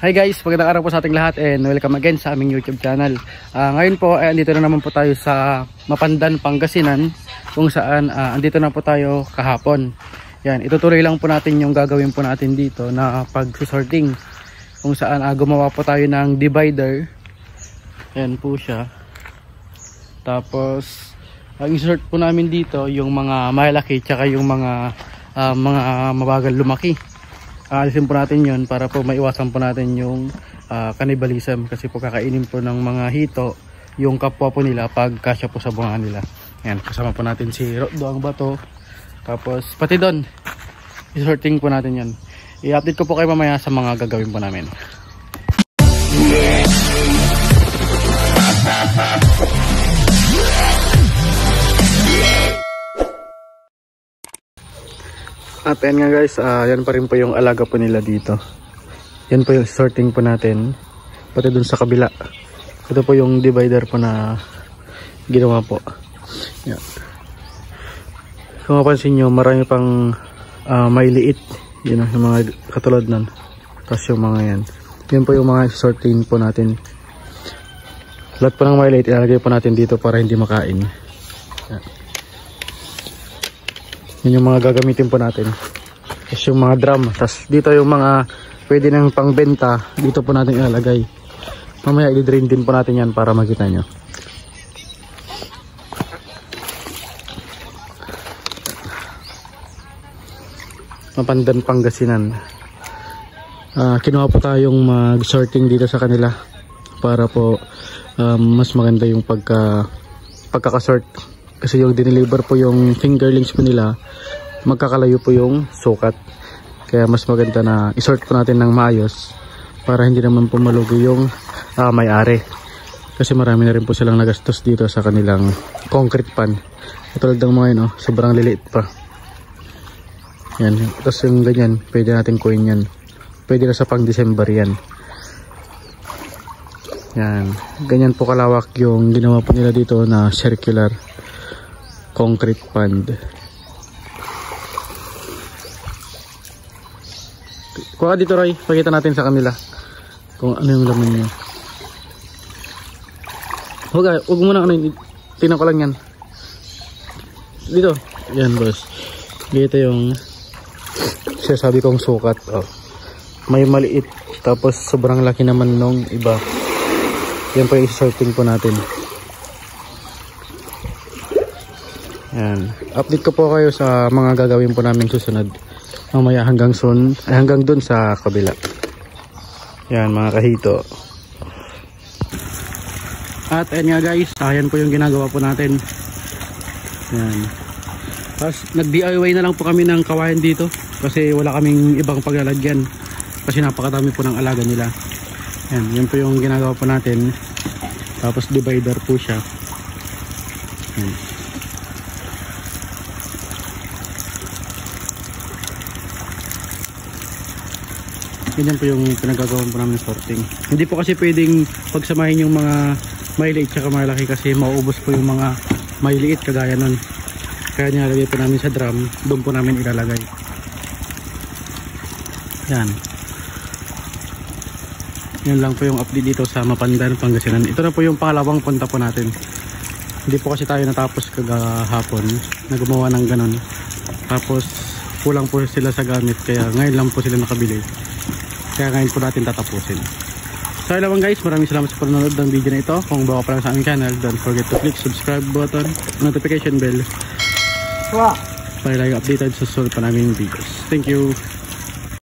Hi guys, magandang araw po sa ating lahat and welcome again sa aming YouTube channel. Ngayon po andito na naman po tayo sa Mapandan, Pangasinan, kung saan andito na po tayo kahapon. Yan, itutuloy lang po natin yung gagawin po natin dito na pag-sorting, kung saan gumawa po tayo ng divider. Yan po siya. Tapos ang insert po namin dito yung mga malaki tsaka yung mga mabagal lumaki. Alisin po natin yun para po maiwasan po natin yung cannibalism, kasi po kakainin po ng mga hito yung kapwa po nila pag kasya po sa bunga nila. Yan, kasama po natin si Roddo ang bato, tapos pati doon isorting po natin yan. I-update ko po kayo mamaya sa mga gagawin po namin. At yan nga guys, yan pa rin po yung alaga po nila dito. Yan po yung sorting po natin, pati dun sa kabila. Ito po yung divider po na ginawa po. Yan. Kung mapansin nyo, marami pang may liit, yun, yung mga katulad nun. Tapos yung mga yan, yun po yung mga sorting po natin. Lahat po ng may liit ilalagay po natin dito para hindi makain. Yan. Yun yung mga gagamitin po natin. Tapos yung mga drum. Tapos dito yung mga pwede nang pangbenta, dito po natin ilalagay. Mamaya i-drain din po natin yan para makita nyo. Mapandan, Pangasinan. Kinuha po tayong mag-sorting dito sa kanila para po mas maganda yung pagkakasort. Kasi yung dineliver po yung fingerlings po nila, magkakalayo po yung sukat. Kaya mas maganda na isort po natin ng maayos para hindi naman po malugi yung may-ari. Kasi marami na rin po silang nagastos dito sa kanilang concrete pan. Katulad ng mga yun, sobrang liliit pa. Yan. Tapos yung ganyan, pwede natin kuhin yan. Pwede na sa pang December yan. Yan. Ganyan po kalawak yung ginawa po nila dito na circular concrete pond. Kuha dito Roy, pakita natin sa kanila kung ano yung laman niya. Huwag mo na tingnan ko lang yan. Dito, yan boss. Dito yung sabi kong sukat. May maliit, tapos sobrang laki naman nung iba. Yan po yung sorting po natin. Yan. Update ko po kayo sa mga gagawin po namin susunod. Mamaya hanggang dun sa kabila. Yan mga kahito. At ayan nga guys, ayan po yung ginagawa po natin. Yan. Tapos nag-DIY na lang po kami ng kawayan dito kasi wala kaming ibang paglalagyan. Kasi napakadami po ng alaga nila. Yan po yung ginagawa po natin. Tapos divider po siya. Yan. Ganyan po yung pinagagawan po namin sorting. Hindi po kasi pwedeng pagsamahin yung mga maliliit at malaki kasi mauubos po yung mga maliliit kagaya nun. Kaya nilalagay po namin sa drum, doon po namin ilalagay. Yan. Yan lang po yung update dito sa Mapandan, Pangasinan. Ito na po yung pangalawang punta po natin. Hindi po kasi tayo natapos kagahapon na gumawa ng ganon. Tapos kulang po sila sa gamit kaya ngayon lang po sila nakabili. Kaya ngayon po natin tatapusin. So ayun lang guys, maraming salamat sa panonood ng video na ito. Kung bago pa lang sa aming channel, don't forget to click subscribe button, notification bell para lagi updated sa susunod pa naming videos. Thank you!